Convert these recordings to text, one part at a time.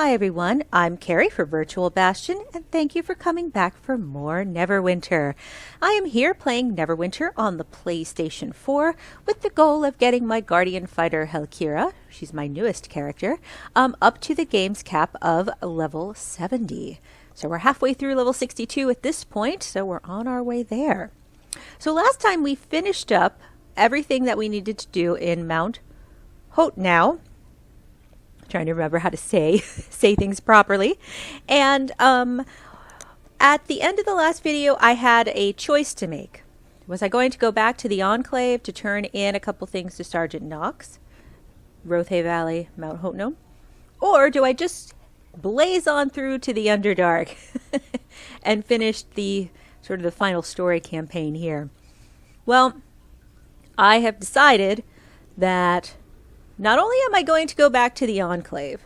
Hi everyone, I'm Carrie for Virtual Bastion, and thank you for coming back for more Neverwinter. I am here playing Neverwinter on the PlayStation 4 with the goal of getting my Guardian Fighter Helkira, she's my newest character, up to the game's cap of level 70. So we're halfway through level 62 at this point, so we're on our way there. So last time we finished up everything that we needed to do in Mount Hotnow. Trying to remember how to say things properly. And at the end of the last video, I had a choice to make. Was I going to go back to the Enclave to turn in a couple things to Sergeant Knox, Rothay Valley, Mount Hotnow? Or do I just blaze on through to the Underdark and finish the sort of the final story campaign here? Well, I have decided that not only am I going to go back to the Enclave,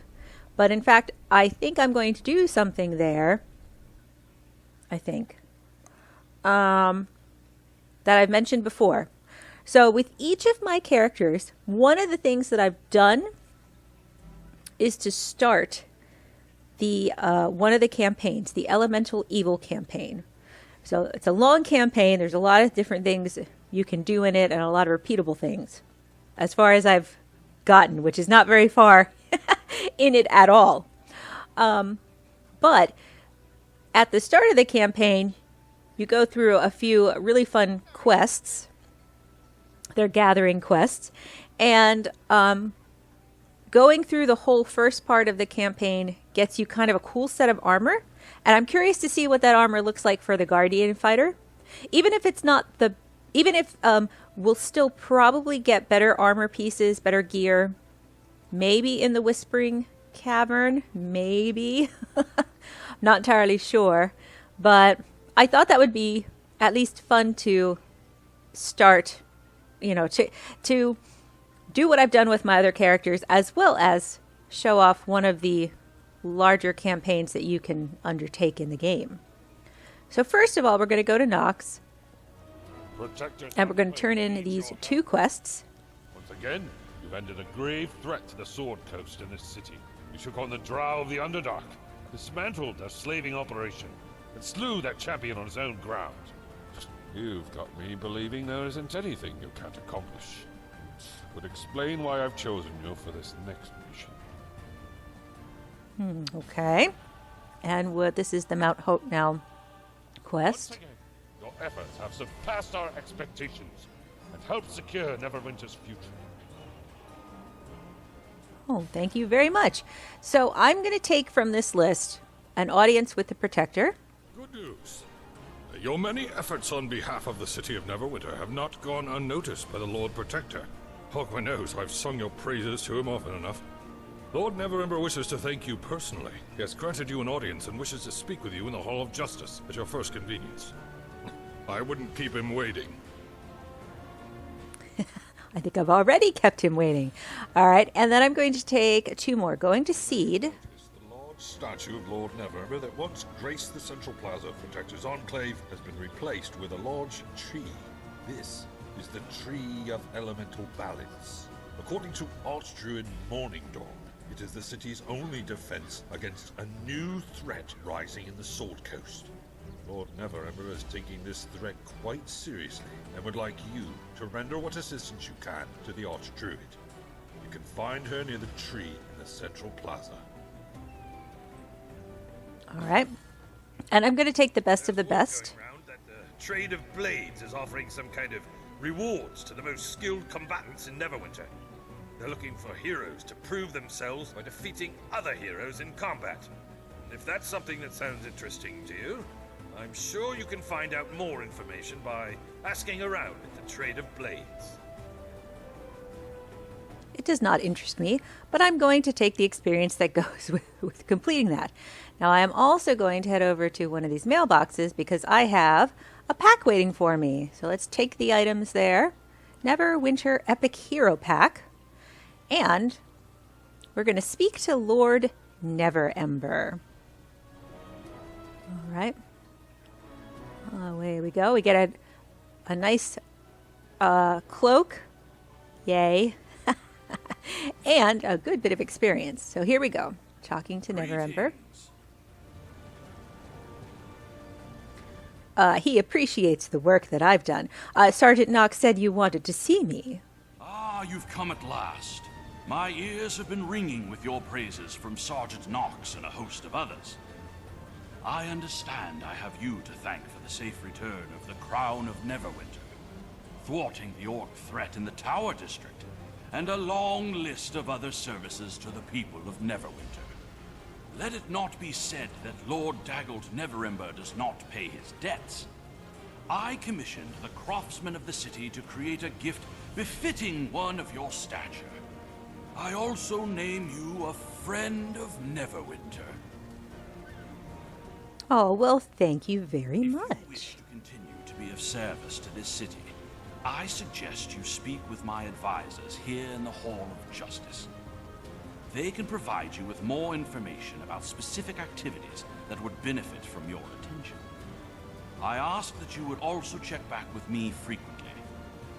but in fact, I think I'm going to do something there, that I've mentioned before. So with each of my characters, one of the things that I've done is to start the one of the campaigns, the Elemental Evil campaign. So it's a long campaign. There's a lot of different things you can do in it and a lot of repeatable things. As far as I've gotten, which is not very far in it at all. But at the start of the campaign, you go through a few really fun quests. They're gathering quests. And going through the whole first part of the campaign gets you kind of a cool set of armor. And I'm curious to see what that armor looks like for the Guardian Fighter. Even if it's not the... Even if we'll still probably get better armor pieces, better gear, maybe in the Whispering Cavern, maybe. Not entirely sure. But I thought that would be at least fun to start, you know, to do what I've done with my other characters, as well as show off one of the larger campaigns that you can undertake in the game. So first of all, we're going to go to Knox. And we're going to turn in these two quests. Once again, you've ended a grave threat to the Sword Coast in this city. You took on the Drow of the Underdark, dismantled their slaving operation, and slew that champion on his own ground. You've got me believing there isn't anything you can't accomplish. Would explain why I've chosen you for this next mission. Okay. And this is the Mount Hotnow quest. Your efforts have surpassed our expectations and helped secure Neverwinter's future. Oh, thank you very much. So I'm going to take from this list an audience with the Protector. Good news. Your many efforts on behalf of the city of Neverwinter have not gone unnoticed by the Lord Protector. Hogwarts knows I've sung your praises to him often enough. Lord Neverember wishes to thank you personally. He has granted you an audience and wishes to speak with you in the Hall of Justice at your first convenience. I wouldn't keep him waiting. I think I've already kept him waiting. All right, and then I'm going to take two more. Going to Seed. The large statue of Lord Neverember that once graced the Central Plaza Protector's Enclave has been replaced with a large tree. This is the Tree of Elemental Balance. According to Archdruid Morning Dawn, it is the city's only defense against a new threat rising in the Sword Coast. Lord Neverember is taking this threat quite seriously and would like you to render what assistance you can to the Archdruid. You can find her near the tree in the Central Plaza. All right. And I'm going to take the best of the best. That the Trade of Blades is offering some kind of rewards to the most skilled combatants in Neverwinter. They're looking for heroes to prove themselves by defeating other heroes in combat. And if that's something that sounds interesting to you, I'm sure you can find out more information by asking around at the Trade of Blades. It does not interest me, but I'm going to take the experience that goes with completing that. Now, I am also going to head over to one of these mailboxes because I have a pack waiting for me. So let's take the items there. Neverwinter Epic Hero Pack. And we're going to speak to Lord Neverember. All right. Away we go. We get a nice cloak. Yay. And a good bit of experience. So here we go. talking to Neverember. Greetings. He appreciates the work that I've done. Sergeant Knox said you wanted to see me. Ah, you've come at last. My ears have been ringing with your praises from Sergeant Knox and a host of others. I understand I have you to thank for the safe return of the Crown of Neverwinter, thwarting the orc threat in the Tower District, and a long list of other services to the people of Neverwinter. Let it not be said that Lord Daggled Neverember does not pay his debts. I commissioned the craftsmen of the city to create a gift befitting one of your stature. I also name you a friend of Neverwinter. Oh, well, thank you very If you much. wish to continue to be of service to this city, I suggest you speak with my advisors here in the Hall of Justice. They can provide you with more information about specific activities that would benefit from your attention. I ask that you would also check back with me frequently.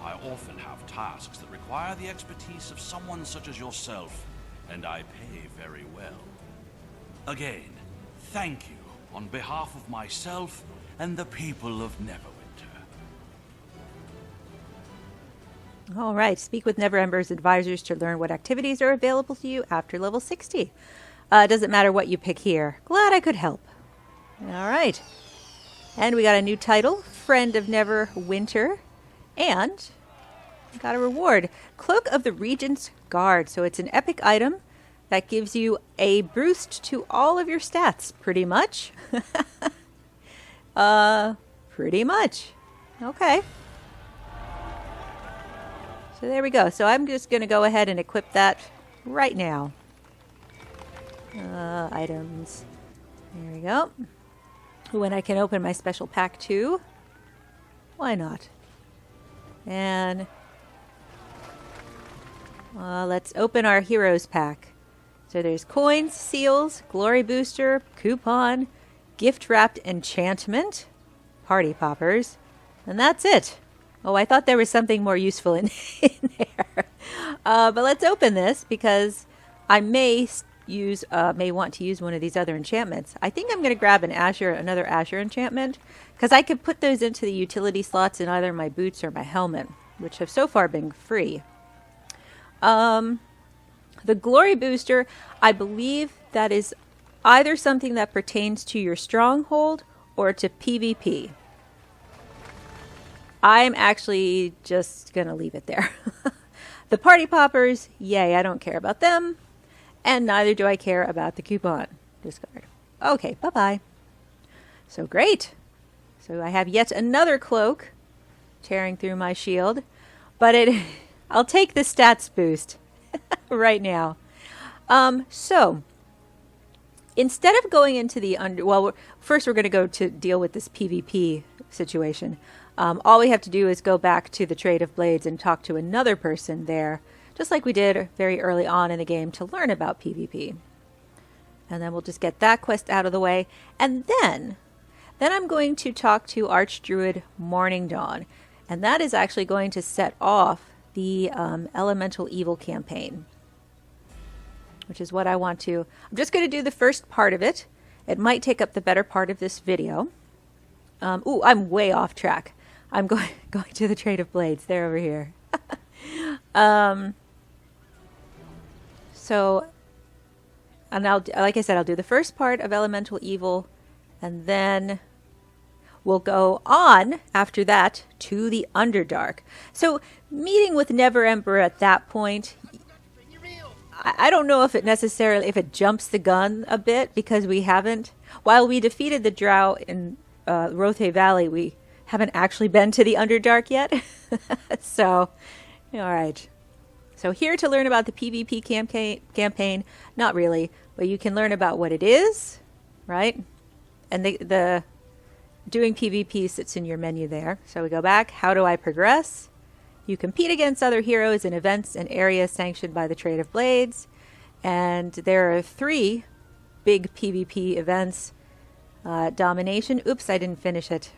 I often have tasks that require the expertise of someone such as yourself, and I pay very well. Again, thank you on behalf of myself and the people of Neverwinter. All right. Speak with Neverember's advisors to learn what activities are available to you after level 60. Doesn't matter what you pick here. Glad I could help. All right. And we got a new title, Friend of Neverwinter. And we got a reward, Cloak of the Regent's Guard. So it's an epic item that gives you a boost to all of your stats, pretty much. Pretty much. Okay. So there we go. So I'm just going to go ahead and equip that right now. Items. There we go. When I can open my special pack too. Why not? And let's open our Heroes pack. So there's coins, seals, glory booster, coupon, gift wrapped enchantment, party poppers, and that's it. Oh, I thought there was something more useful in there. But let's open this because I may want to use one of these other enchantments. I think I'm going to grab another Azure enchantment because I could put those into the utility slots in either my boots or my helmet, which have so far been free. The glory booster, I believe that is either something that pertains to your stronghold or to PvP. I'm actually just going to leave it there. The party poppers, yay, I don't care about them. And neither do I care about the coupon. Discard. Okay, bye-bye. So great. So I have yet another cloak tearing through my shield. But I'll take the stats boost right now. So instead of going into the first we're going to go to deal with this PvP situation. All we have to do is go back to the Trade of Blades and talk to another person there, just like we did very early on in the game to learn about PvP. And then we'll just get that quest out of the way. And then I'm going to talk to Archdruid Morning Dawn. And that is actually going to set off the Elemental Evil campaign, which is what I want to. I'm just going to do the first part of it. It might take up the better part of this video. I'm way off track. I'm going to the Trade of Blades. They're over here. And like I said, I'll do the first part of Elemental Evil, and then we'll go on after that to the Underdark. So meeting with Neverember at that point, I don't know if it jumps the gun a bit, because we haven't. While we defeated the Drow in Rothe Valley, we haven't actually been to the Underdark yet. So, all right. So here to learn about the PvP campaign, not really, but you can learn about what it is, right? And the doing PvP sits in your menu there. So we go back. How do I progress? You compete against other heroes in events and areas sanctioned by the Trade of Blades. And there are 3 big PvP events. Domination. Oops, I didn't finish it.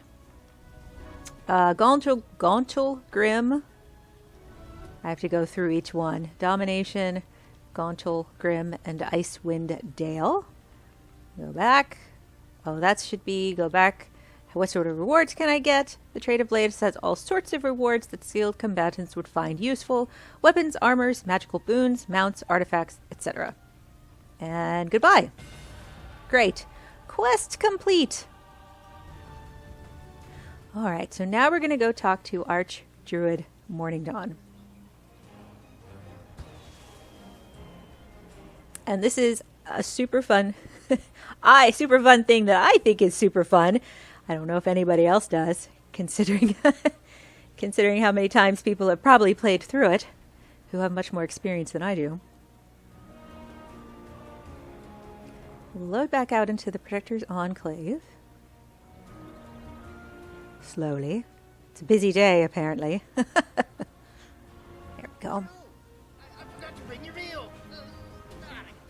Gauntlgrim. I have to go through each one. Domination, Gauntle, Grim, and Icewind Dale. Go back. Oh, that should be go back. What sort of rewards can I get? The Trade of Blades has all sorts of rewards that skilled combatants would find useful. Weapons, armors, magical boons, mounts, artifacts, etc. And goodbye. Great. Quest complete. Alright, so now we're going to go talk to Archdruid Morning Dawn. And this is a super fun, super fun thing that I think is super fun. I don't know if anybody else does, considering considering how many times people have probably played through it, who have much more experience than I do. We'll load back out into the Protector's Enclave. Slowly. It's a busy day, apparently. There we go.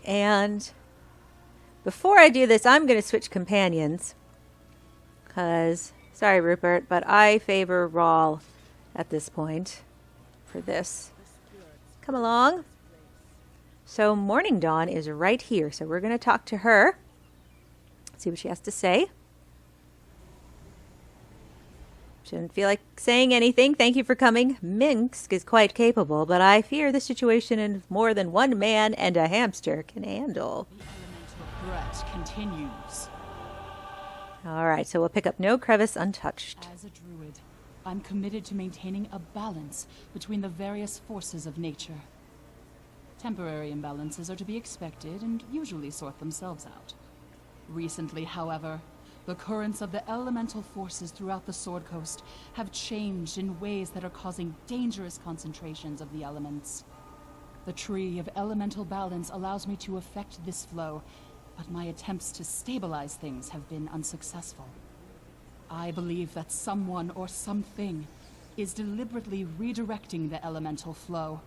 And before I do this, I'm going to switch companions. Because, sorry Rupert, but I favor Rawl at this point for this. Come along. So Morning Dawn is right here. So we're going to talk to her. See what she has to say. Shouldn't feel like saying anything. Thank you for coming. Minsc is quite capable, but I fear the situation in more than one man and a hamster can handle. The elemental threat continues. Alright, so we'll pick up no crevice untouched. As a druid, I'm committed to maintaining a balance between the various forces of nature. Temporary imbalances are to be expected and usually sort themselves out. Recently, however, the currents of the elemental forces throughout the Sword Coast have changed in ways that are causing dangerous concentrations of the elements. The Tree of Elemental Balance allows me to affect this flow, but my attempts to stabilize things have been unsuccessful. I believe that someone or something is deliberately redirecting the elemental flow.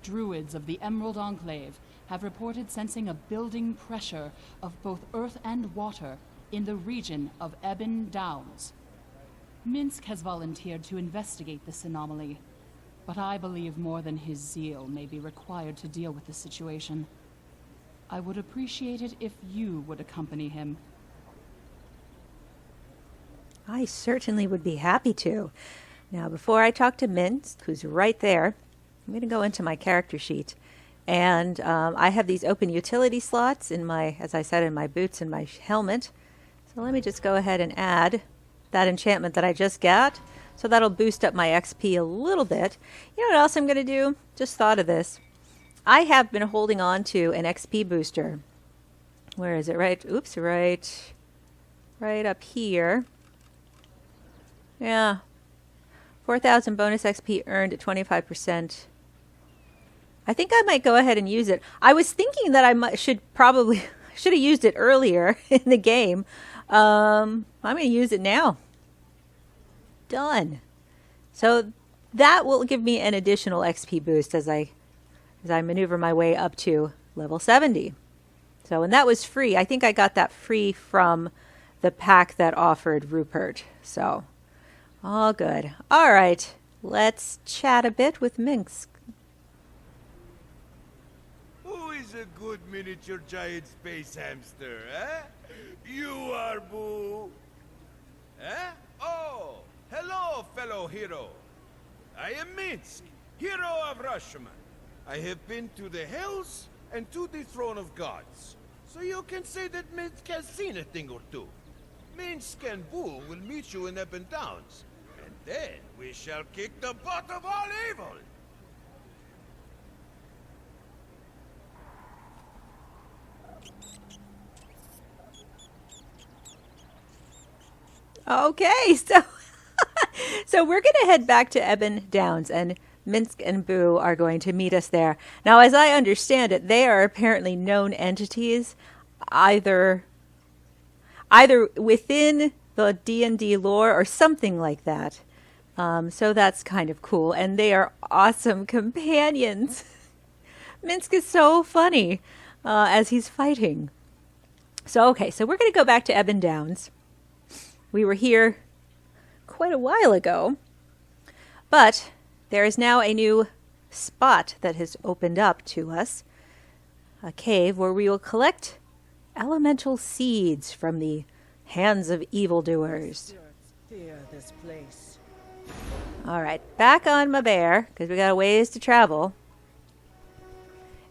Druids of the Emerald Enclave have reported sensing a building pressure of both earth and water in the region of Ebon Downs. Minsc has volunteered to investigate this anomaly, but I believe more than his zeal may be required to deal with the situation. I would appreciate it if you would accompany him. I certainly would be happy to. Now, before I talk to Minsc, who's right there, I'm going to go into my character sheet. And I have these open utility slots in my, as I said, in my boots and my helmet. So let me just go ahead and add that enchantment that I just got. So that'll boost up my XP a little bit. You know what else I'm going to do? Just thought of this. I have been holding on to an XP booster. Where is it? Oops, right up here. Yeah. 4,000 bonus XP earned at 25%. I think I might go ahead and use it. I was thinking that I should have used it earlier in the game. I'm going to use it now. Done. So that will give me an additional XP boost as I maneuver my way up to level 70. So, and that was free. I think I got that free from the pack that offered Rupert. So, all good. All right, let's chat a bit with Minsc. Who is a good miniature giant space hamster, eh? You are, Boo. Eh? Oh, hello, fellow hero. I am Minsc, hero of Rashomon. I have been to the Hells and to the Throne of Gods, so you can say that Minsc has seen a thing or two. Minsc and Boo will meet you in Ebon Downs, and then we shall kick the butt of all evil. Okay, so we're going to head back to Ebon Downs, and Minsc and Boo are going to meet us there. Now, as I understand it, they are apparently known entities, either within the D&D lore or something like that. So that's kind of cool, and they are awesome companions. Minsc is so funny as he's fighting. So, okay, so we're going to go back to Ebon Downs. We were here quite a while ago, but there is now a new spot that has opened up to us. a cave where we will collect elemental seeds from the hands of evildoers. Fear this place. All right, back on my bear, because we got a ways to travel.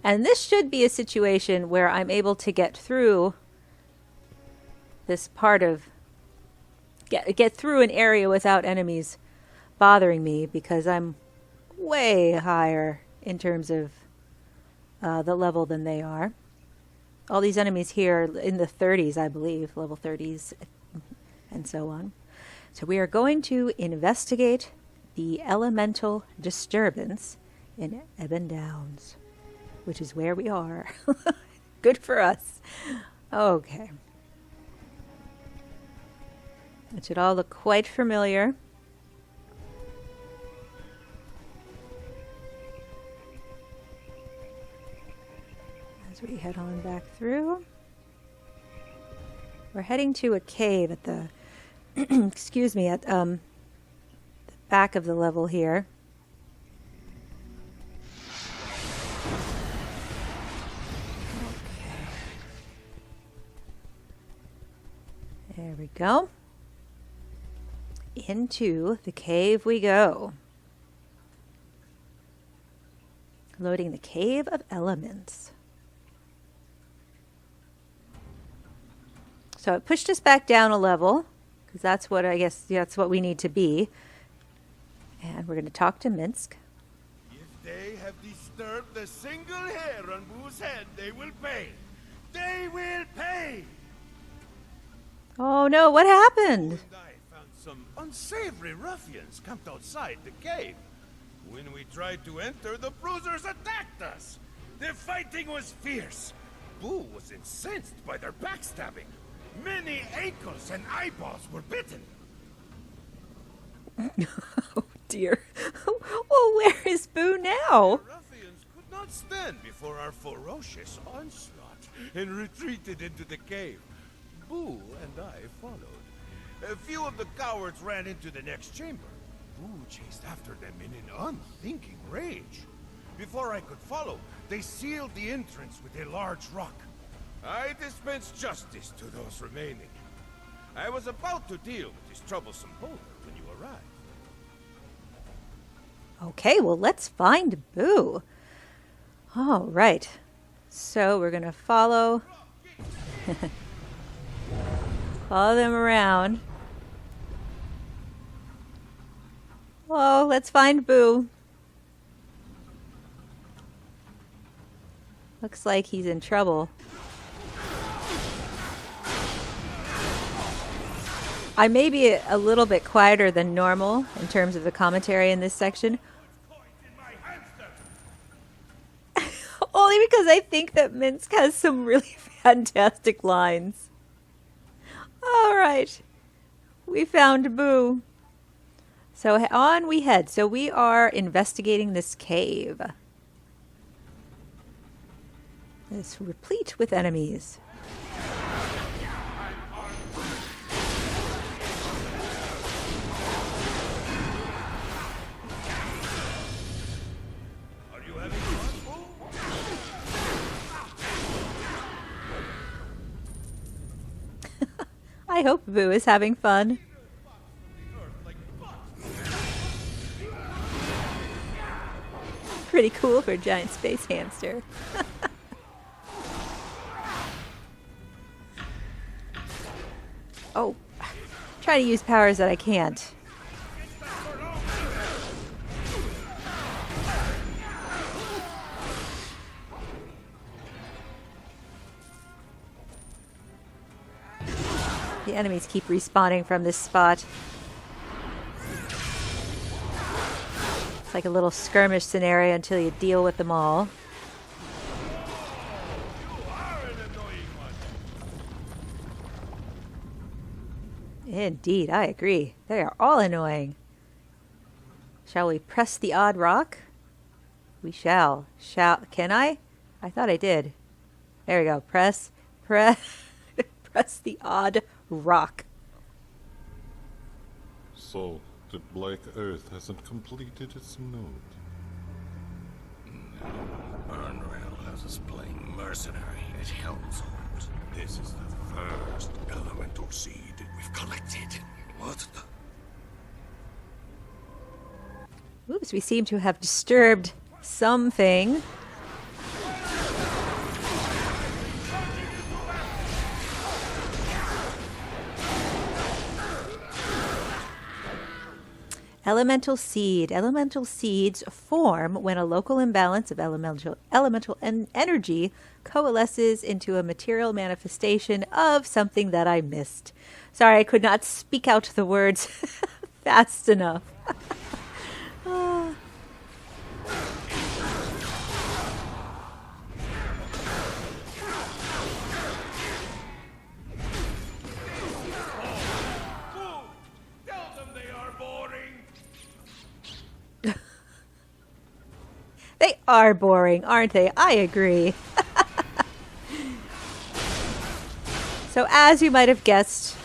And this should be a situation where I'm able to get through this part of... Get through an area without enemies bothering me, because I'm way higher in terms of the level than they are. All these enemies here are in the 30s, I believe, level 30s, and so on. So we are going to investigate the elemental disturbance in Ebon Downs, which is where we are. Good for us. Okay. It should all look quite familiar. As we head on back through. We're heading to a cave at the excuse me, at the back of the level here. Okay. There we go. Into the cave we go. Loading the Cave of Elements. So it pushed us back down a level, because that's what I guess that's what we need to be. And we're going to talk to Minsc. If they have disturbed a single hair on Boo's head, they will pay. They will pay! Oh no, what happened? And I found some unsavory ruffians camped outside the cave. When we tried to enter, the bruisers attacked us. Their fighting was fierce. Boo was incensed by their backstabbing. Many ankles and eyeballs were bitten. Oh dear. Well, where is Boo now? The ruffians could not stand before our ferocious onslaught and retreated into the cave. Boo and I followed. A few of the cowards ran into the next chamber. Boo chased after them in an unthinking rage. Before I could follow, they sealed the entrance with a large rock. I dispensed justice to those remaining. I was about to deal with this troublesome boulder when you arrived. Okay, well, let's find Boo. All right. So we're going to follow them around. Oh, let's find Boo. Looks like he's in trouble. I may be a little bit quieter than normal in terms of the commentary in this section. Only because I think that Minsc has some really fantastic lines. All right. We found Boo. So on we head. So we are investigating this cave. It's replete with enemies. I hope Boo is having fun. Pretty cool for a giant space hamster. Oh, try to use powers that I can't. The enemies keep respawning from this spot. It's like a little skirmish scenario until you deal with them all. Indeed, I agree. They are all annoying. Shall we press the odd rock? We shall. Can I? I thought I did. There we go. Press the odd rock. So, the Black Earth hasn't completed its node. Unreal has us playing mercenary at Helm's Hold. This is the first elemental seed we've collected. What the? Oops, we seem to have disturbed something. Elemental seed. Elemental seeds form when a local imbalance of elemental energy coalesces into a material manifestation of something that I missed. Sorry, I could not speak out the words fast enough. They are boring, aren't they? I agree. So as you might have guessed,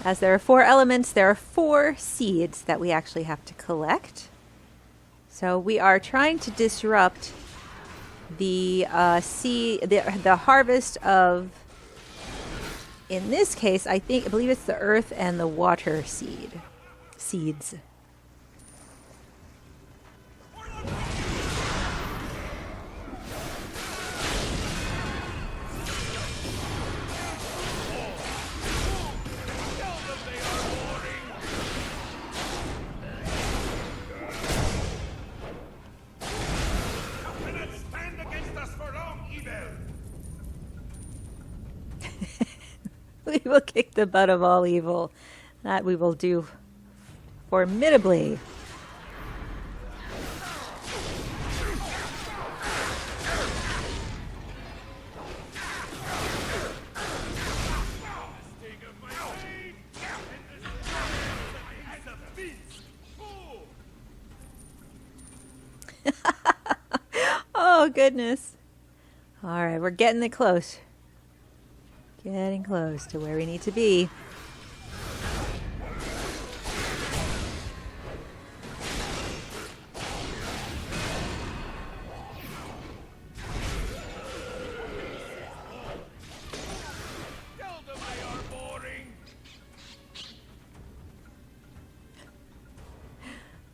as there are 4 elements, there are 4 seeds that we actually have to collect. So we are trying to disrupt the the harvest of, in this case, I believe it's the earth and the water seeds. We will kick the butt of all evil. That we will do formidably. Oh, goodness. All right, we're getting it close. Getting close to where we need to be.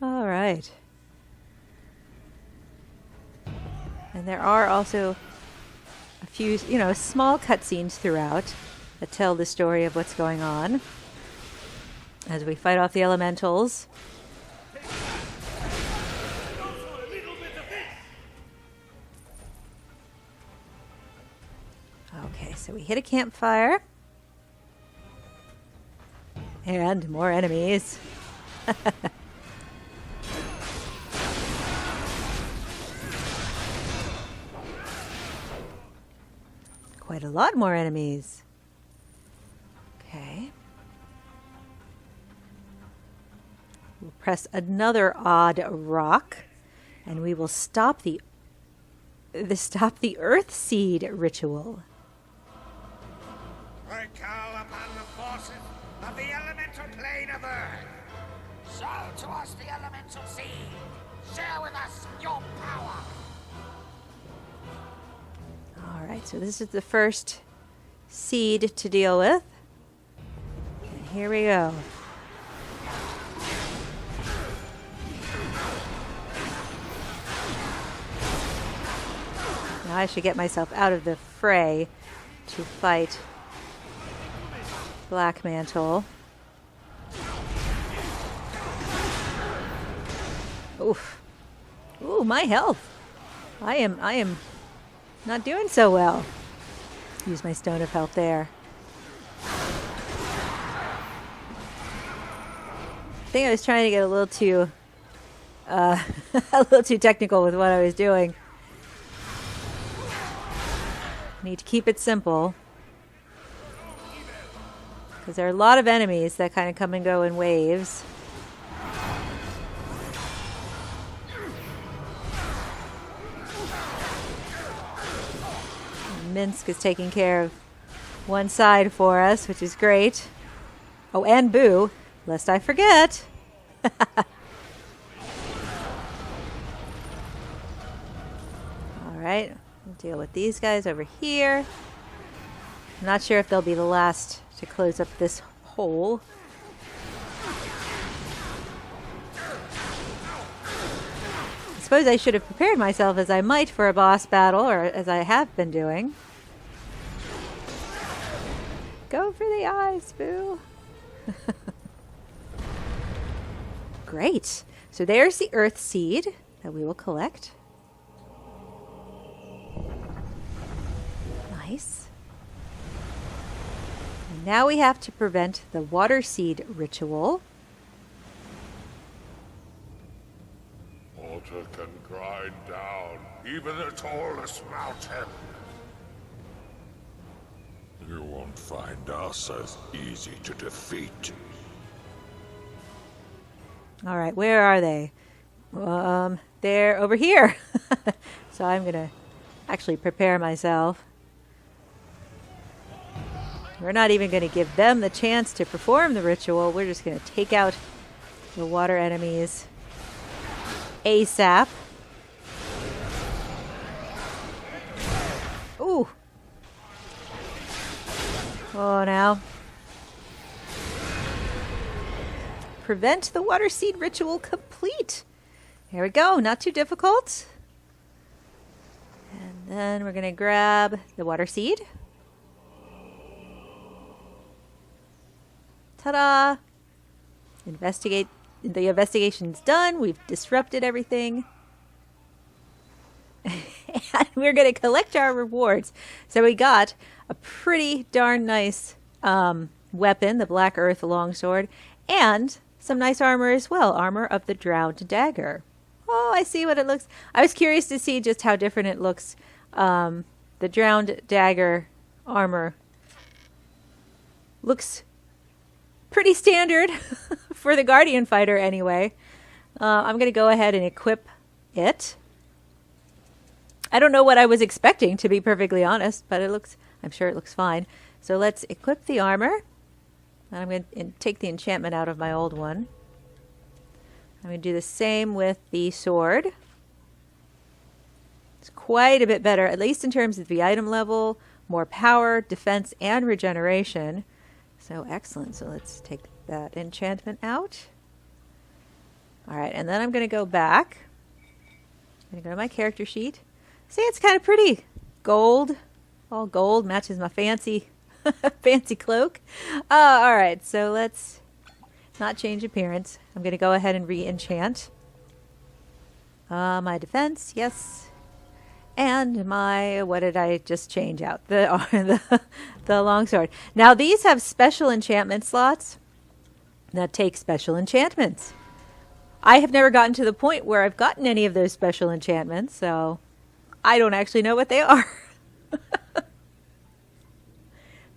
All right. And there are also a few, small cutscenes throughout that tell the story of what's going on as we fight off the elementals. Okay, so we hit a campfire. And more enemies. Quite a lot more enemies. Okay. We'll press another odd rock, and we will stop the Earth Seed ritual. I call upon the forces of the elemental plane of Earth. Show to us the elemental seed. Share with us your power. All right, so this is the first seed to deal with. And here we go. Now I should get myself out of the fray to fight Black Mantle. Oof. Ooh, my health. I am not doing so well. Use my stone of health there. I think I was trying to get a little too technical with what I was doing. Need to keep it simple, because there are a lot of enemies that kind of come and go in waves. Minsc is taking care of one side for us, which is great. Oh, and Boo, lest I forget. All right, Deal with these guys over here. I'm not sure if they'll be the last to close up this hole. I suppose I should have prepared myself as I might for a boss battle, or as I have been doing. Go for the eyes, Boo. Great. So there's the earth seed that we will collect. Nice. And now we have to prevent the water seed ritual. Water can grind down even the tallest mountain. You won't find us as easy to defeat. All right, where are they? They're over here. So I'm going to actually prepare myself. We're not even going to give them the chance to perform the ritual. We're just going to take out the water enemies ASAP. Ooh. Oh, now. Prevent the water seed ritual complete. Here we go. Not too difficult. And then we're going to grab the water seed. Ta-da! Investigate. The investigation's done. We've disrupted everything. And we're going to collect our rewards. So we got a pretty darn nice weapon, the Black Earth Longsword, and some nice armor as well. Armor of the Drowned Dagger. Oh, I see what it looks. I was curious to see just how different it looks. The Drowned Dagger armor looks pretty standard for the Guardian Fighter anyway. I'm going to go ahead and equip it. I don't know what I was expecting, to be perfectly honest, but I'm sure it looks fine. So let's equip the armor. And I'm going to take the enchantment out of my old one. I'm going to do the same with the sword. It's quite a bit better, at least in terms of the item level, more power, defense, and regeneration. So excellent. So let's take that enchantment out. All right, and then I'm going to go back. I'm going to go to my character sheet. See, it's kind of pretty. Gold. All gold. Matches my fancy fancy cloak. All right, so let's not change appearance. I'm going to go ahead and re-enchant. My defense, yes. And my, what did I just change out? The longsword. Now these have special enchantment slots that take special enchantments. I have never gotten to the point where I've gotten any of those special enchantments, so I don't actually know what they are.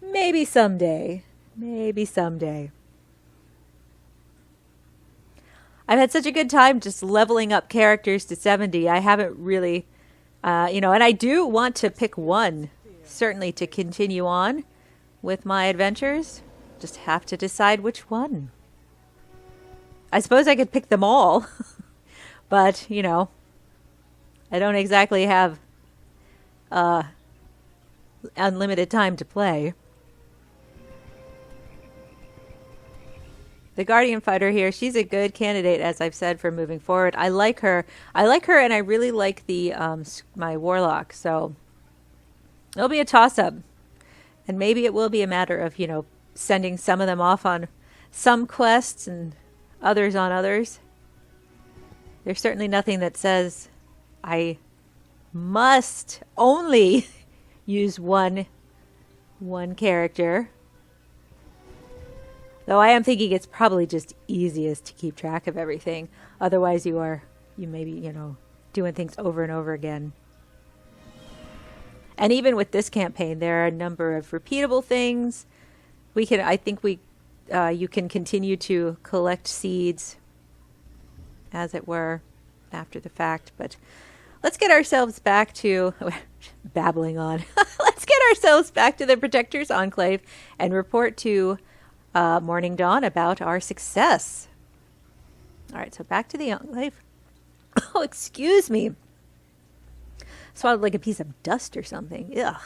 Maybe someday. Maybe someday. I've had such a good time just leveling up characters to 70. I haven't really... and I do want to pick one, certainly, to continue on with my adventures. Just have to decide which one. I suppose I could pick them all, but, I don't exactly have unlimited time to play. The Guardian Fighter here, she's a good candidate, as I've said, for moving forward. I like her, and I really like the my Warlock. So it'll be a toss-up, and maybe it will be a matter of sending some of them off on some quests and others on others. There's certainly nothing that says I must only use one character. Though I am thinking it's probably just easiest to keep track of everything. Otherwise you may be, doing things over and over again. And even with this campaign, there are a number of repeatable things. You can continue to collect seeds, as it were, after the fact. But let's get ourselves back to, babbling on. Let's get ourselves back to the Protector's Enclave and report to Morning Dawn about our success. All right, so back to the Enclave. Oh, excuse me. Swallowed like a piece of dust or something. Ugh.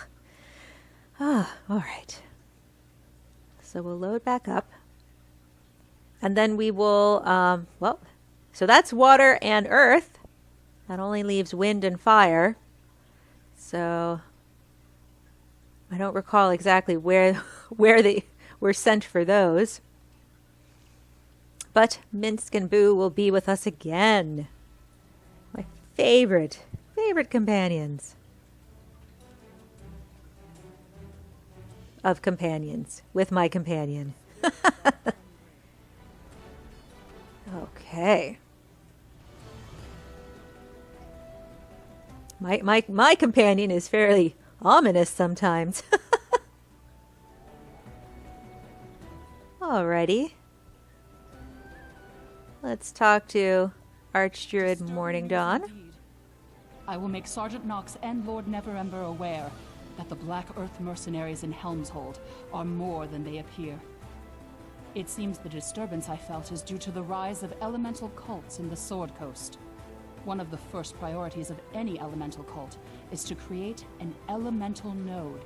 Ah, all right. So we'll load back up. And then we will, well, so that's water and earth. That only leaves wind and fire. So I don't recall exactly where they were sent for those. But Minsc and Boo will be with us again. My favorite companions. Of companions. With my companion. Okay. My companion is fairly ominous sometimes. Alrighty. Let's talk to Archdruid Morning Dawn. I will make Sergeant Knox and Lord Neverember aware that the Black Earth mercenaries in Helmshold are more than they appear. It seems the disturbance I felt is due to the rise of elemental cults in the Sword Coast. One of the first priorities of any elemental cult is to create an elemental node.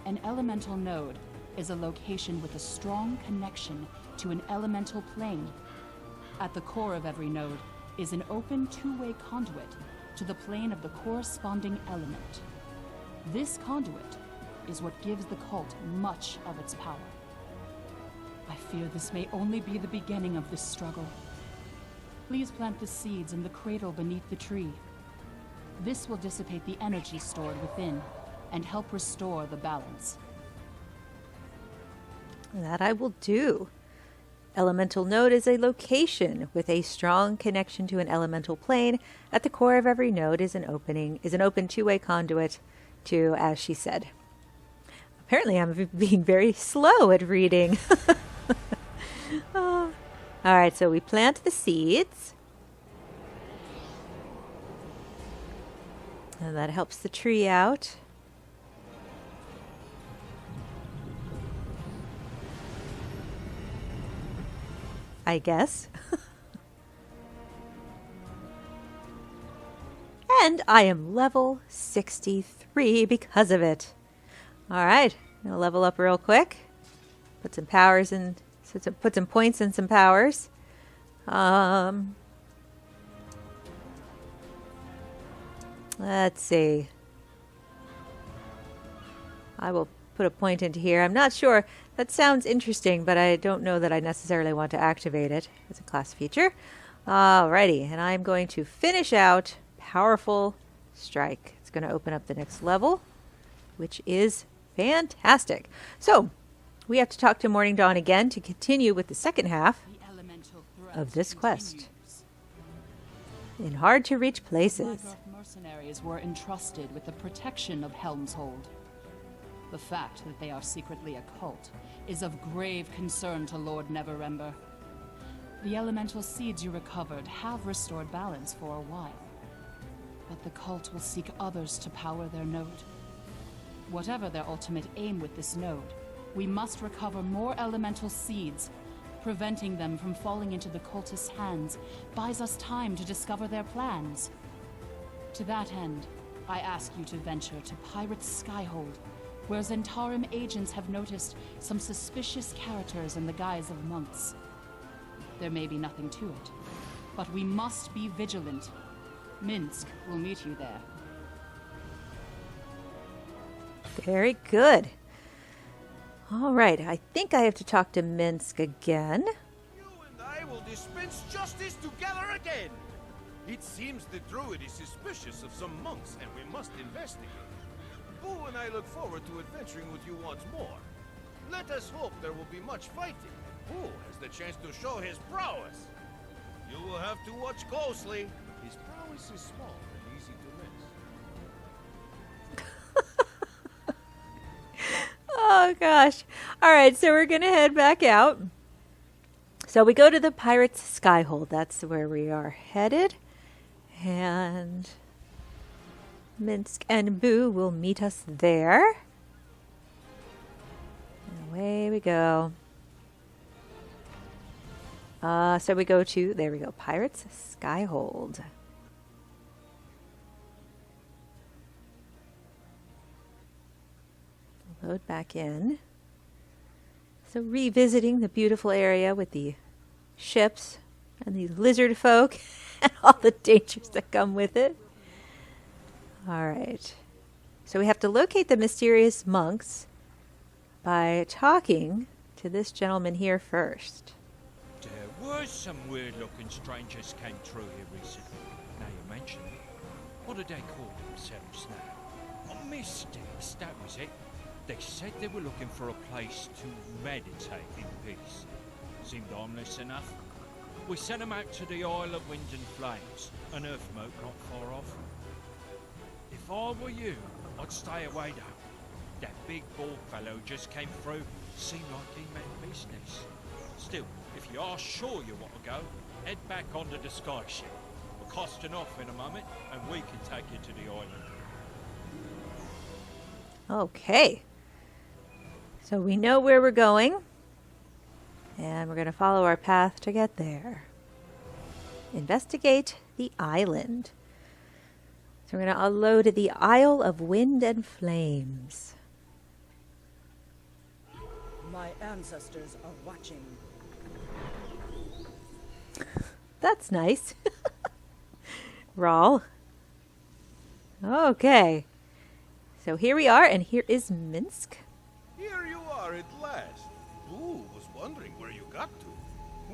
An elemental node is a location with a strong connection to an elemental plane. At the core of every node is an open two-way conduit to the plane of the corresponding element. This conduit is what gives the cult much of its power. I fear this may only be the beginning of this struggle. Please plant the seeds in the cradle beneath the tree. This will dissipate the energy stored within and help restore the balance. That I will do. Elemental node is a location with a strong connection to an elemental plane. At the core of every node is an open two-way conduit to, as she said. Apparently I'm being very slow at reading. Oh. All right, so we plant the seeds. And that helps the tree out. I guess. And I am level 63 because of it. All right, I'm gonna level up real quick. Put some powers in, put some points in some powers. Let's see. I will put a point into here. I'm not sure. That sounds interesting, but I don't know that I necessarily want to activate it as a class feature. Alrighty, and I'm going to finish out Powerful Strike. It's going to open up the next level, which is fantastic. So, we have to talk to Morning Dawn again to continue with the second half of this quest. In hard-to-reach places. Black Earth mercenaries were entrusted with the protection of Helmshold. The fact that they are secretly a cult is of grave concern to Lord Neverember. The elemental seeds you recovered have restored balance for a while, but the cult will seek others to power their node. Whatever their ultimate aim with this node, we must recover more elemental seeds. Preventing them from falling into the cultists' hands buys us time to discover their plans. To that end, I ask you to venture to Pirate's Skyhold, where Zentarum agents have noticed some suspicious characters in the guise of monks. There may be nothing to it, but we must be vigilant. Minsc will meet you there. Very good. All right, I think I have to talk to Minsc again. You and I will dispense justice together again. It seems the druid is suspicious of some monks, and we must investigate. Boo and I look forward to adventuring with you once more. Let us hope there will be much fighting, and Boo has the chance to show his prowess. You will have to watch closely. His prowess is small and easy to miss. Oh, gosh. All right, so we're going to head back out. So we go to the Pirate's Skyhold. That's where we are headed. And Minsc and Boo will meet us there. And away we go. So we go to, there we go, Pirate's Skyhold. Load back in. So revisiting the beautiful area with the ships and these lizard folk and all the dangers that come with it. All right. So we have to locate the mysterious monks by talking to this gentleman here first. There were some weird-looking strangers came through here recently. Now you mention it. What did they call themselves now? Mystics, that was it. They said they were looking for a place to meditate in peace. Seemed harmless enough. We sent them out to the Isle of Wind and Flames, an earth moat not far off. If I were you, I'd stay away though. That big bald fellow just came through. Seemed like he meant business. Still, if you are sure you want to go, head back onto the sky ship. We're costing off in a moment, and we can take you to the island. Okay. So we know where we're going. And we're going to follow our path to get there. Investigate the island. So we're going to unload at the Isle of Wind and Flames. My ancestors are watching. That's nice. Rawl. Okay. So here we are, and here is Minsc. Here you are at last. Boo was wondering where you got to.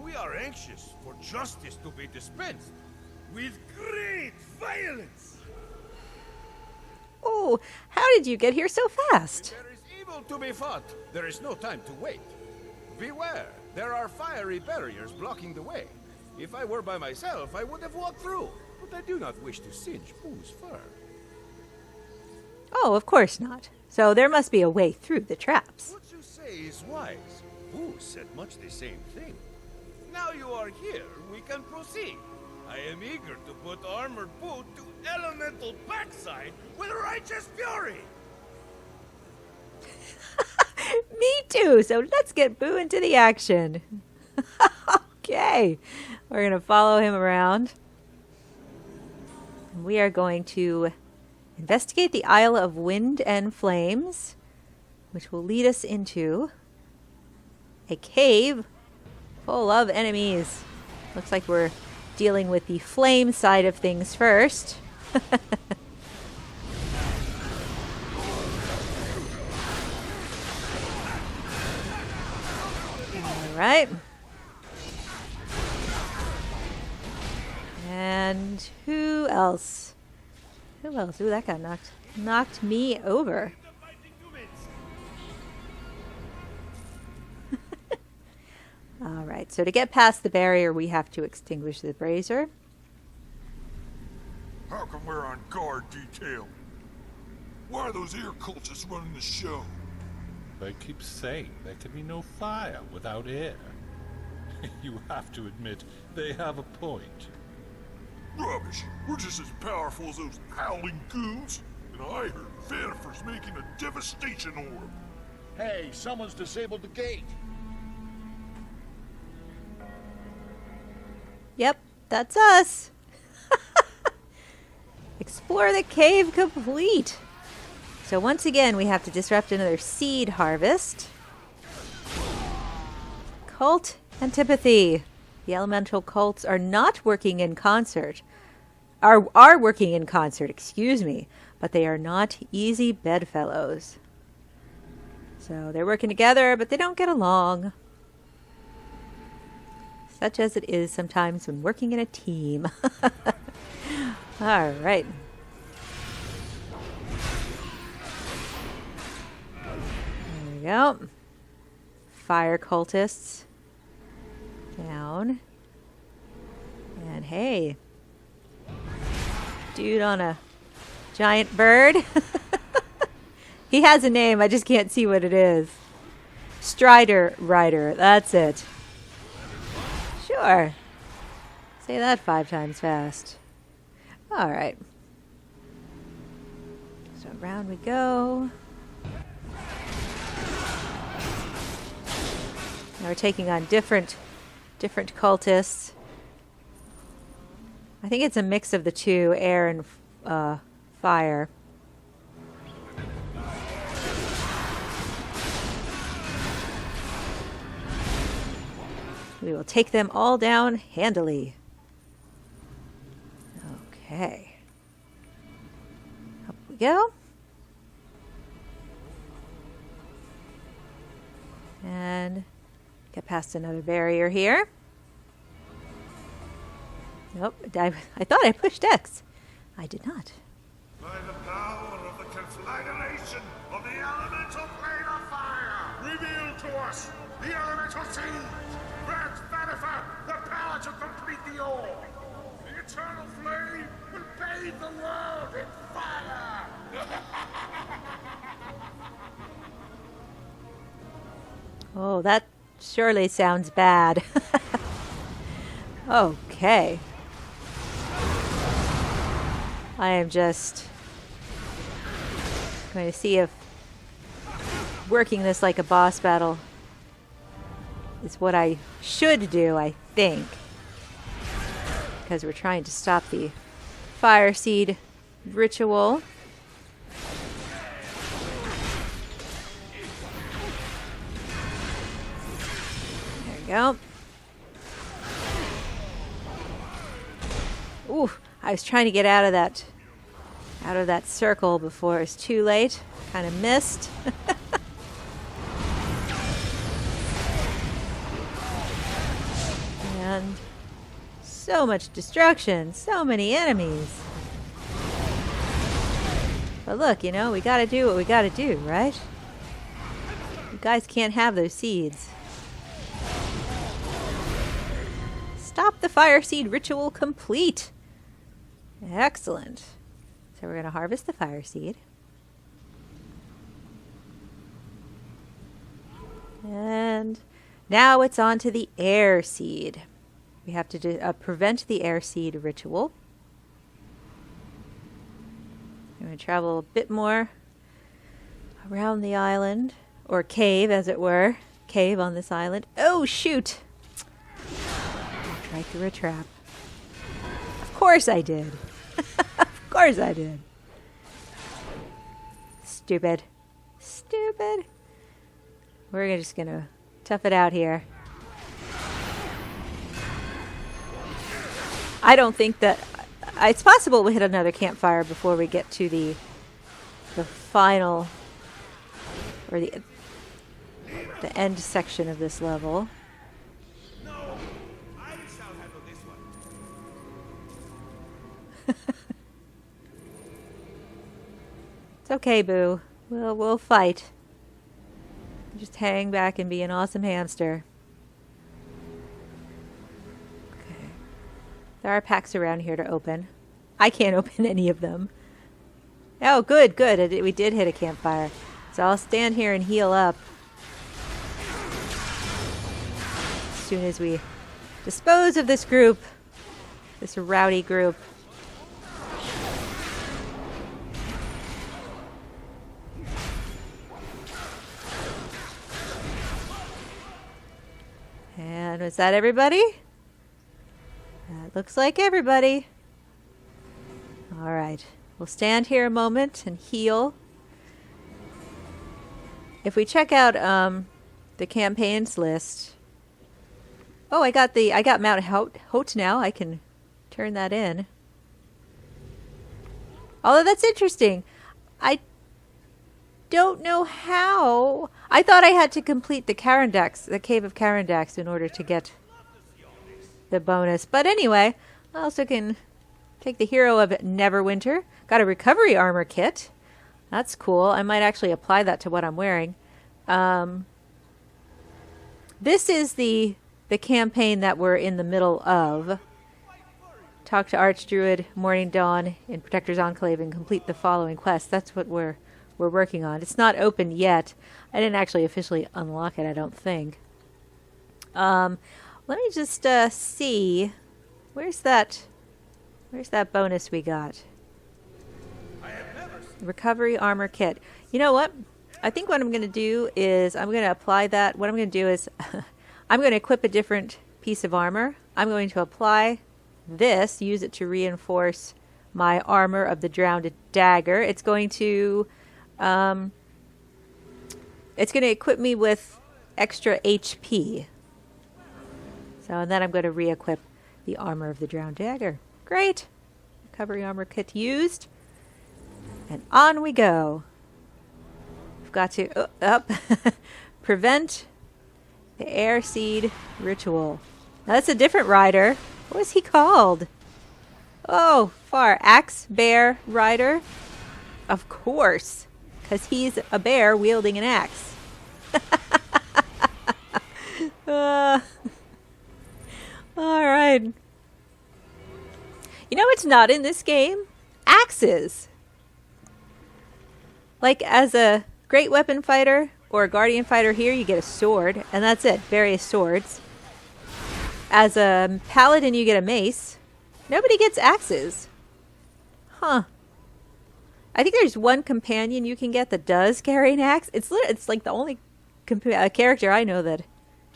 We are anxious for justice to be dispensed with great violence. Oh, how did you get here so fast? There is evil to be fought. There is no time to wait. Beware, there are fiery barriers blocking the way. If I were by myself, I would have walked through. But I do not wish to singe Boo's fur. Oh, of course not. So there must be a way through the traps. What you say is wise. Boo said much the same thing. Now you are here, we can proceed. I am eager to put armored Boo to elemental backside with righteous fury. Me too. So let's get Boo into the action. Okay. We're going to follow him around. We are going to investigate the Isle of Wind and Flames, which will lead us into a cave full of enemies. Looks like we're dealing with the flame side of things first. All right. And who else? Who else? Ooh, that got knocked me over. All right, so to get past the barrier, we have to extinguish the brazier. How come we're on guard detail? Why are those ear cultists running the show? They keep saying there can be no fire without air. You have to admit, they have a point. Rubbish. We're just as powerful as those howling goons. And I heard Vanifer's making a devastation orb. Hey, someone's disabled the gate. Yep, that's us. Explore the cave complete. So once again, we have to disrupt another seed harvest. Cult antipathy. The elemental cults are not working in concert. Are working in concert, excuse me. But they are not easy bedfellows. So they're working together, but they don't get along. Such as it is sometimes when working in a team. All right. There we go. Fire cultists. Down. And hey. Dude on a giant bird. He has a name, I just can't see what it is. Strider Rider, that's it. Sure. Say that 5 times fast. All right. So around we go. Now we're taking on different cultists. I think it's a mix of the two, air and fire. we will take them all down handily. Okay. Up we go. And get past another barrier here. Nope, I thought I pushed X. I did not. By the power of the conflagration of the elemental plane of fire, reveal to us the elemental seed. Grant Vanifer the power to complete the orb. The eternal flame will bathe the world in fire. Oh, that surely sounds bad. Okay. I am just going to see if working this like a boss battle is what I should do, I think. Because we're trying to stop the fire seed ritual. There we go. Ooh, I was trying to get out of that circle before it was too late. Kind of missed. And so much destruction, so many enemies. But look, you know, we gotta do what we gotta do, right? You guys can't have those seeds. Stop the fire seed ritual complete. Excellent. So we're going to harvest the fire seed. And now it's on to the air seed. We have to prevent the air seed ritual. I'm going to travel a bit more around the island, or cave as it were. Cave on this island. Oh shoot! Right through a trap. Of course I did. Of course I did. Stupid. Stupid. We're just gonna tough it out here. I don't think that... it's possible we'll hit another campfire before we get to the final... or the end section of this level. It's okay, Boo. We'll fight. Just hang back and be an awesome hamster. Okay. There are packs around here to open. I can't open any of them. Oh, good, good. We did hit a campfire. So I'll stand here and heal up as soon as we dispose of this group. This rowdy group. And was that everybody? That looks like everybody. Alright. We'll stand here a moment and heal. If we check out the campaigns list. Oh, I got Mount Hote now. I can turn that in. Although that's interesting. I don't know how. I thought I had to complete the Carandax, the Cave of Carandax, in order to get the bonus. But anyway, I also can take the hero of Neverwinter. Got a recovery armor kit. That's cool. I might actually apply that to what I'm wearing. This is the campaign that we're in the middle of. Talk to Archdruid, Morning Dawn, in Protector's Enclave and complete the following quests. That's what we're working on. It's not open yet. I didn't actually officially unlock it, I don't think. Let me just see. Where's that bonus we got? Recovery armor kit. You know what? I think what I'm going to do is I'm going to apply that. What I'm going to do is I'm going to equip a different piece of armor. I'm going to apply this, use it to reinforce my armor of the Drowned Dagger. It's going to equip me with extra HP. So, and then I'm going to re-equip the Armor of the Drowned Dagger. Great. Recovery armor kit used. And on we go. We've got to prevent the air seed ritual. Now that's a different rider. What was he called? Oh, far. Axe Bear Rider? Of course. Because he's a bear wielding an axe. Alright. You know what's not in this game? Axes. Like as a great weapon fighter or a guardian fighter here, you get a sword. And that's it. Various swords. As a paladin, you get a mace. Nobody gets axes. Huh. I think there's one companion you can get that does carry an axe. It's like the only character I know that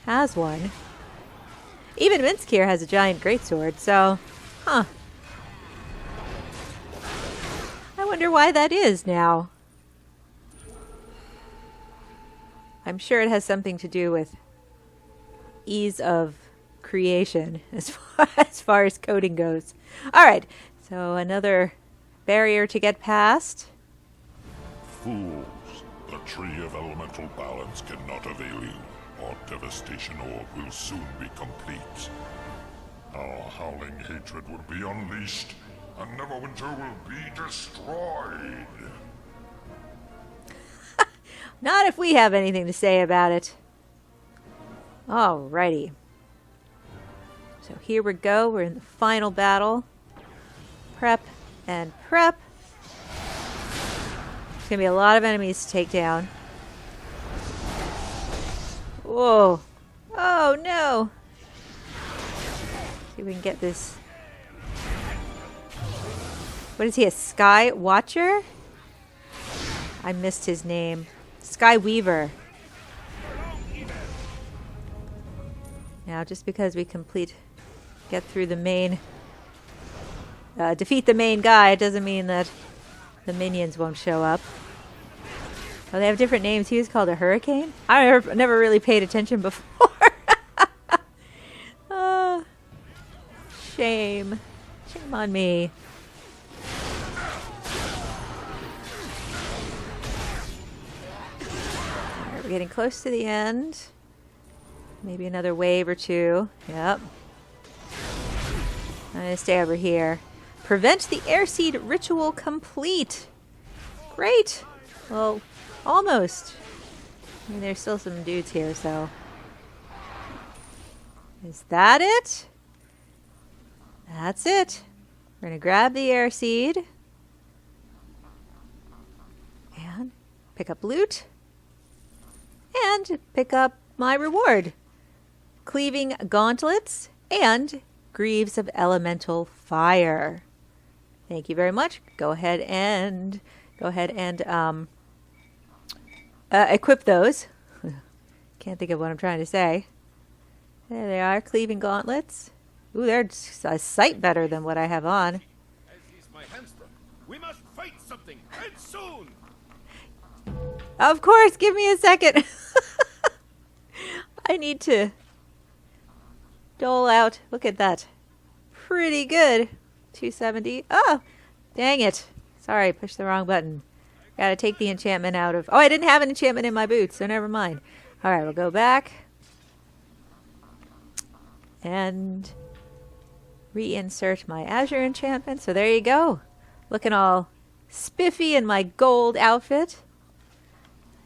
has one. Even Minsc here has a giant greatsword, so... Huh. I wonder why that is now. I'm sure it has something to do with ease of creation as far as coding goes. Alright, so another barrier to get past. Fools, the tree of elemental balance cannot avail you. Our devastation orb will soon be complete. Our howling hatred will be unleashed, and Neverwinter will be destroyed. Not if we have anything to say about it. Alrighty. So here we go. We're in the final battle. Prep and prep. There's going to be a lot of enemies to take down. Whoa. Oh, no. See if we can get this. What is he, a Sky Watcher? I missed his name. Sky Weaver. Now, just because we get through the main, defeat the main guy, it doesn't mean that the minions won't show up. Oh, they have different names. He was called a hurricane? I never really paid attention before. Oh, shame. Shame on me. Alright, we're getting close to the end. Maybe another wave or two. Yep. I'm going to stay over here. Prevent the airseed ritual complete. Great. Well, almost. I mean, there's still some dudes here, so. Is that it? That's it. We're going to grab the airseed. And pick up loot. And pick up my reward. Cleaving gauntlets and greaves of elemental fire. Thank you very much. Go ahead and equip those. Can't think of what I'm trying to say. There they are, cleaving gauntlets. Ooh, they're a sight better than what I have on. As is my hamster, we must fight something, and soon. Of course, give me a second. I need to dole out. Look at that. Pretty good. 270. Oh, dang it. Sorry, pushed the wrong button. Gotta take the enchantment out of... Oh, I didn't have an enchantment in my boots, so never mind. Alright, we'll go back. And reinsert my Azure enchantment. So there you go. Looking all spiffy in my gold outfit.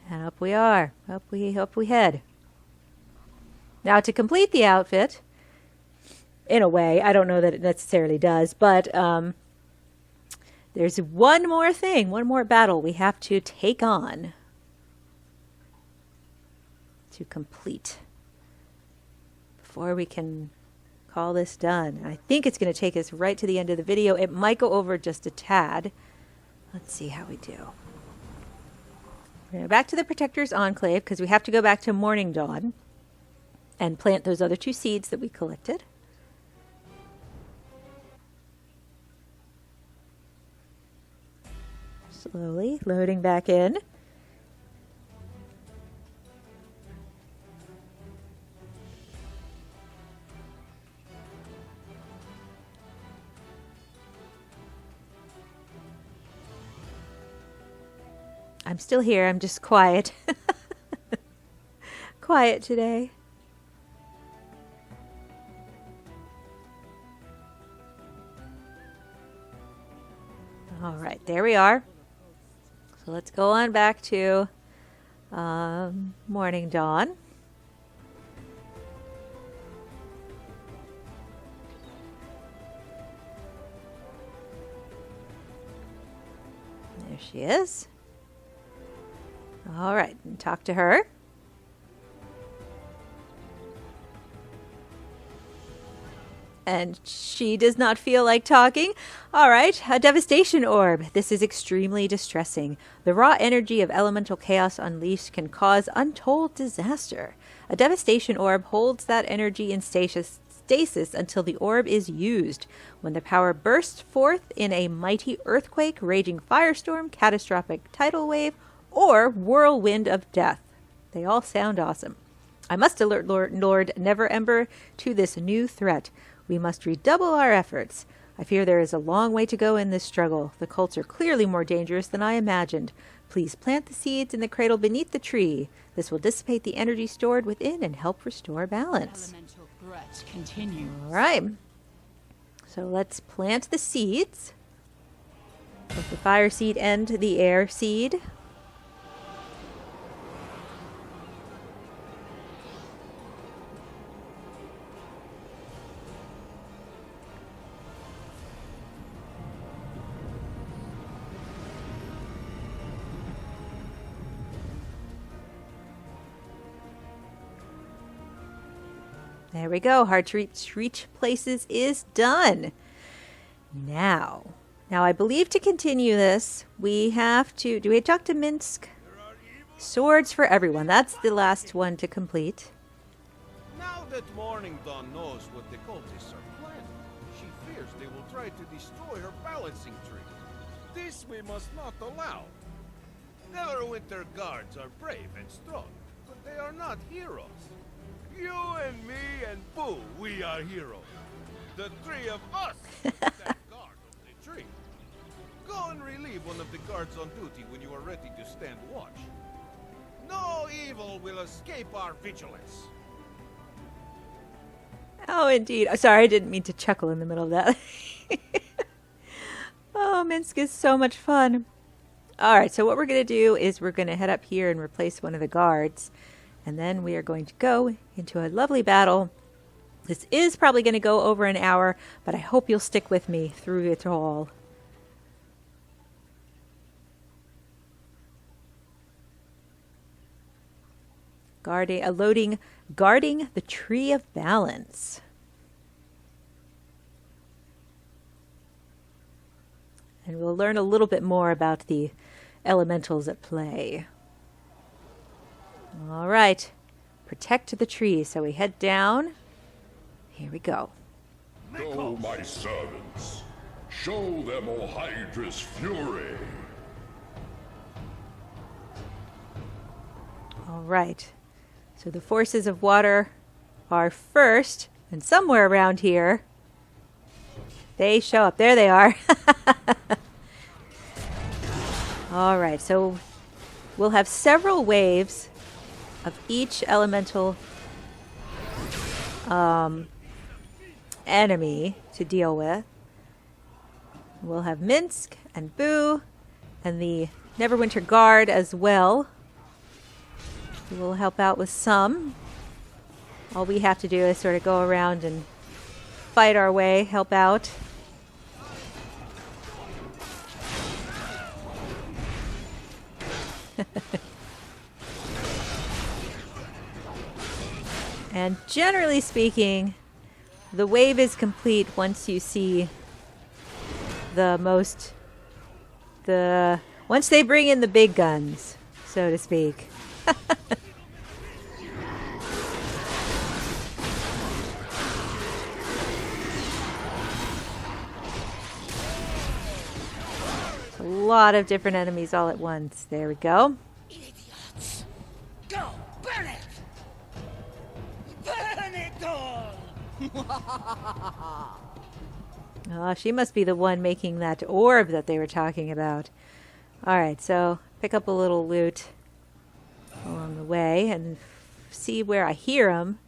And up we are. Up we head. Now to complete the outfit, in a way, I don't know that it necessarily does, but there's one more thing, one more battle we have to take on to complete before we can call this done. I think it's going to take us right to the end of the video. It might go over just a tad. Let's see how we do. We're going to go back to the Protector's Enclave because we have to go back to Morning Dawn and plant those other 2 seeds that we collected. Slowly loading back in. I'm still here. I'm just quiet. Quiet today. All right, there we are. So let's go on back to Morning Dawn. There she is. All right, and talk to her. And she does not feel like talking. All right, a devastation orb. This is extremely distressing. The raw energy of elemental chaos unleashed can cause untold disaster. A devastation orb holds that energy in stasis until the orb is used. When the power bursts forth in a mighty earthquake, raging firestorm, catastrophic tidal wave, or whirlwind of death. They all sound awesome. I must alert Lord Neverember to this new threat. We must redouble our efforts. I fear there is a long way to go in this struggle. The cults are clearly more dangerous than I imagined. Please plant the seeds in the cradle beneath the tree. This will dissipate the energy stored within and help restore balance. Elemental threat continues. All right. So let's plant the seeds. Both the fire seed and the air seed. There we go. Hard to reach places is done. Now I believe to continue this, we have to... Do we talk to Minsc? Swords for everyone. That's the last one to complete. Now that Morning Dawn knows what the cultists are planning, she fears they will try to destroy her balancing tree. This we must not allow. Neverwinter guards are brave and strong, but they are not heroes. You and me and Boo, we are heroes. The three of us stand guard of the tree. Go and relieve one of the guards on duty when you are ready to stand watch. No evil will escape our vigilance. Oh, indeed. Oh, sorry, I didn't mean to chuckle in the middle of that. Oh, Minsc is so much fun. All right, so what we're going to do is we're going to head up here and replace one of the guards. And then we are going to go into a lovely battle. This is probably going to go over an hour, but I hope you'll stick with me through it all. Guarding the Tree of Balance. And we'll learn a little bit more about the elementals at play. All right, protect the tree. So we head down. Here we go. Go, my servants. Show them O Hydra's fury. All right. So the forces of water are first, and somewhere around here, they show up. There they are. All right, so we'll have several waves of each elemental enemy to deal with. We'll have Minsc and Boo and the Neverwinter Guard as well. We'll help out with some. All we have to do is sort of go around and fight our way, help out. And generally speaking, the wave is complete once you see once they bring in the big guns, so to speak. A lot of different enemies all at once. There we go. Idiots! Go! Burn it! Burn it all! Oh, she must be the one making that orb that they were talking about. All right, so pick up a little loot along the way and see where I hear them,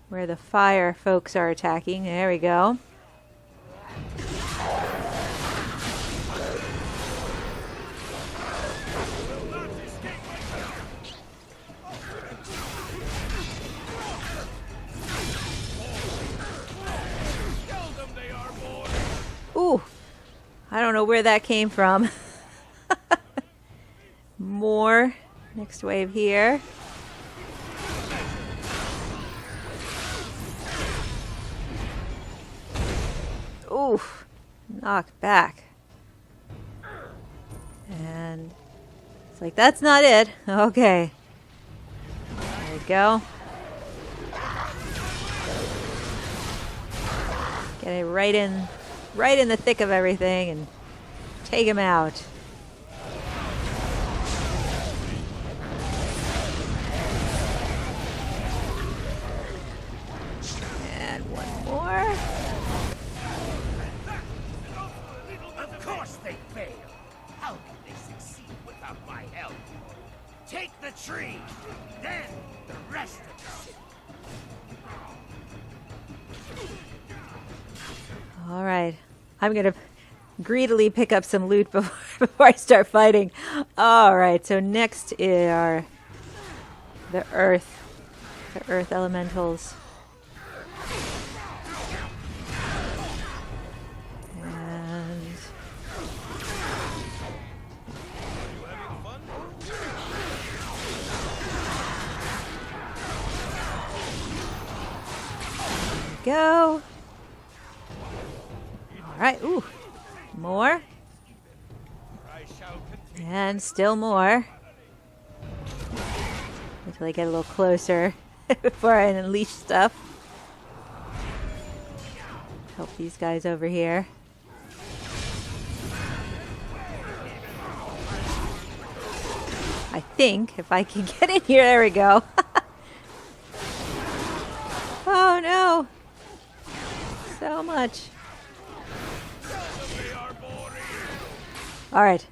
where the fire folks are attacking. There we go. Ooh, I don't know where that came from. More. Next wave here. Ooh, knock back. And it's like, that's not it. Okay. There we go. Get it right in the thick of everything and take him out. And one more. Of course they fail. How can they succeed without my help? Take the tree, then the rest of the city. All right. I'm going to greedily pick up some loot before I start fighting. All right. So next are the earth elementals. And there we go. All right, ooh, more. And still more. Until I get a little closer before I unleash stuff. Help these guys over here. I think if I can get in here, there we go. Oh no, so much. All right,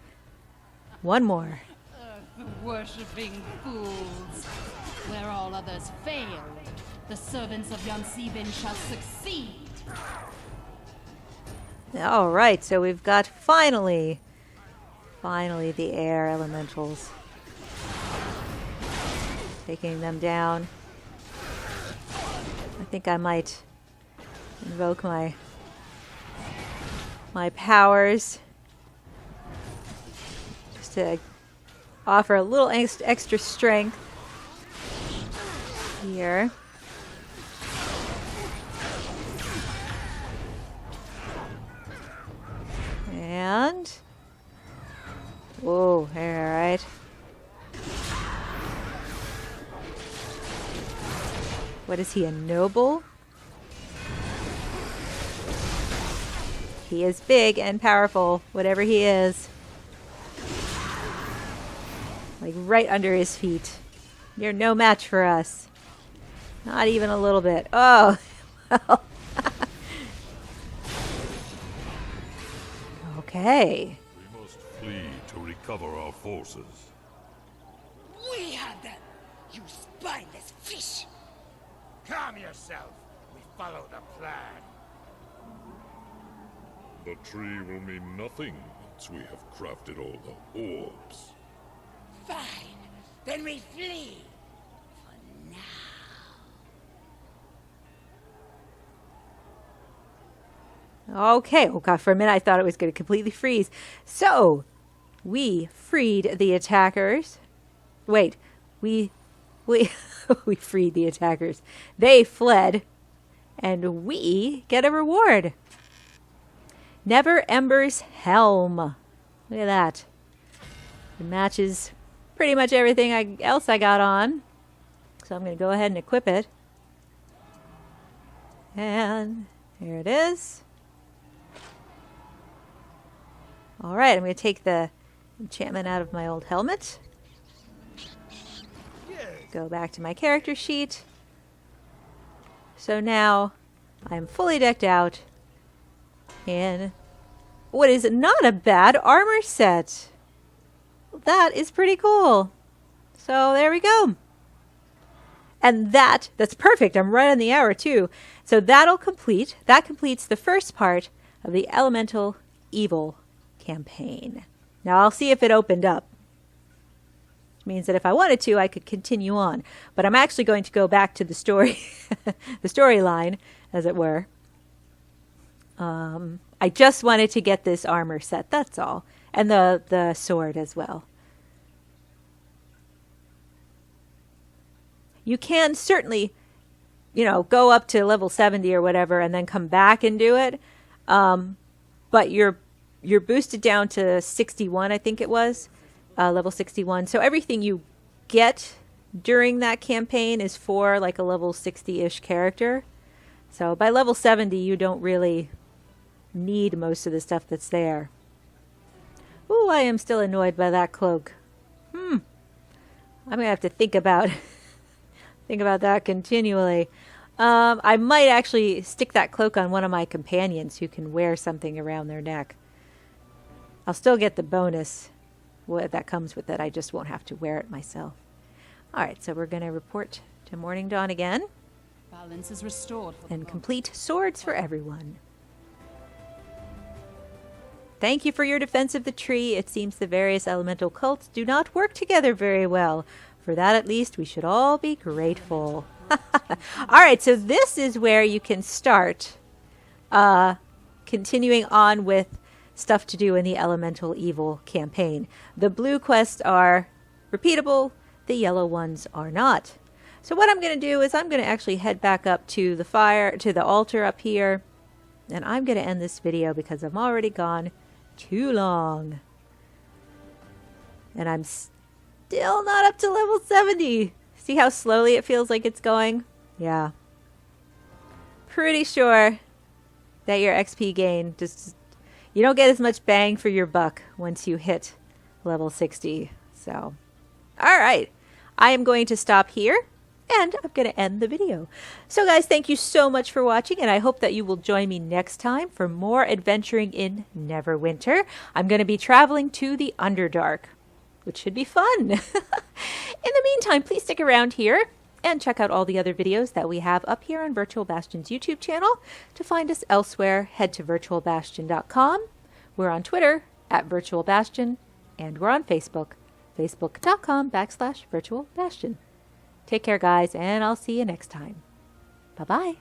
one more. Worshipping fools. Where all others failed, the servants of Yansibin shall succeed. All right, so we've got finally the air elementals. Taking them down. I think I might invoke my powers just to offer a little extra strength here. And whoa, all right. What is he, a noble? He is big and powerful, whatever he is. Like right under his feet. You're no match for us. Not even a little bit. Oh, well. Okay. We must flee to recover our forces. We had them, you spineless fish. Calm yourself. We follow the plan. The tree will mean nothing once we have crafted all the orbs. Fine. Then we flee. Okay. Oh god, for a minute I thought it was going to completely freeze. So, we freed the attackers. Wait, we we freed the attackers. They fled, and we get a reward. Neverember's helm. Look at that. It matches pretty much everything else I got on. So I'm going to go ahead and equip it. And here it is. All right, I'm going to take the enchantment out of my old helmet. Go back to my character sheet. So now I'm fully decked out in what is not a bad armor set. that is pretty cool. So there we go. And that's perfect. I'm right on the hour too. So that completes the first part of the Elemental Evil campaign. Now I'll see if it opened up. Which means that if I wanted to, I could continue on. But I'm actually going to go back to the story, the storyline, as it were. I just wanted to get this armor set, that's all. And the sword as well. You can certainly, go up to level 70 or whatever and then come back and do it. But you're boosted down to 61, I think it was. Level 61. So everything you get during that campaign is for like a level 60-ish character. So by level 70, you don't really need most of the stuff that's there. Ooh, I am still annoyed by that cloak. I'm going to have to think about that continually. I might actually stick that cloak on one of my companions who can wear something around their neck. I'll still get the bonus that comes with it. I just won't have to wear it myself. All right, so we're going to report to Morning Dawn again. Balance is restored. And complete swords for everyone. Thank you for your defense of the tree. It seems the various elemental cults do not work together very well. For that, at least, we should all be grateful. All right, so this is where you can start continuing on with stuff to do in the Elemental Evil campaign. The blue quests are repeatable. The yellow ones are not. So what I'm going to do is I'm going to actually head back up to the altar up here. And I'm going to end this video because I'm already gone too long. And I'm still not up to level 70. See how slowly it feels like it's going? Yeah. Pretty sure that your XP gain you don't get as much bang for your buck once you hit level 60. So, all right. I am going to stop here and I'm going to end the video. So guys, thank you so much for watching, and I hope that you will join me next time for more adventuring in Neverwinter. I'm going to be traveling to the Underdark, which should be fun. In the meantime, please stick around here and check out all the other videos that we have up here on Virtual Bastion's YouTube channel. To find us elsewhere, head to virtualbastion.com. We're on Twitter @virtualbastion, and we're on Facebook, facebook.com/virtualbastion. Take care, guys, and I'll see you next time. Bye-bye.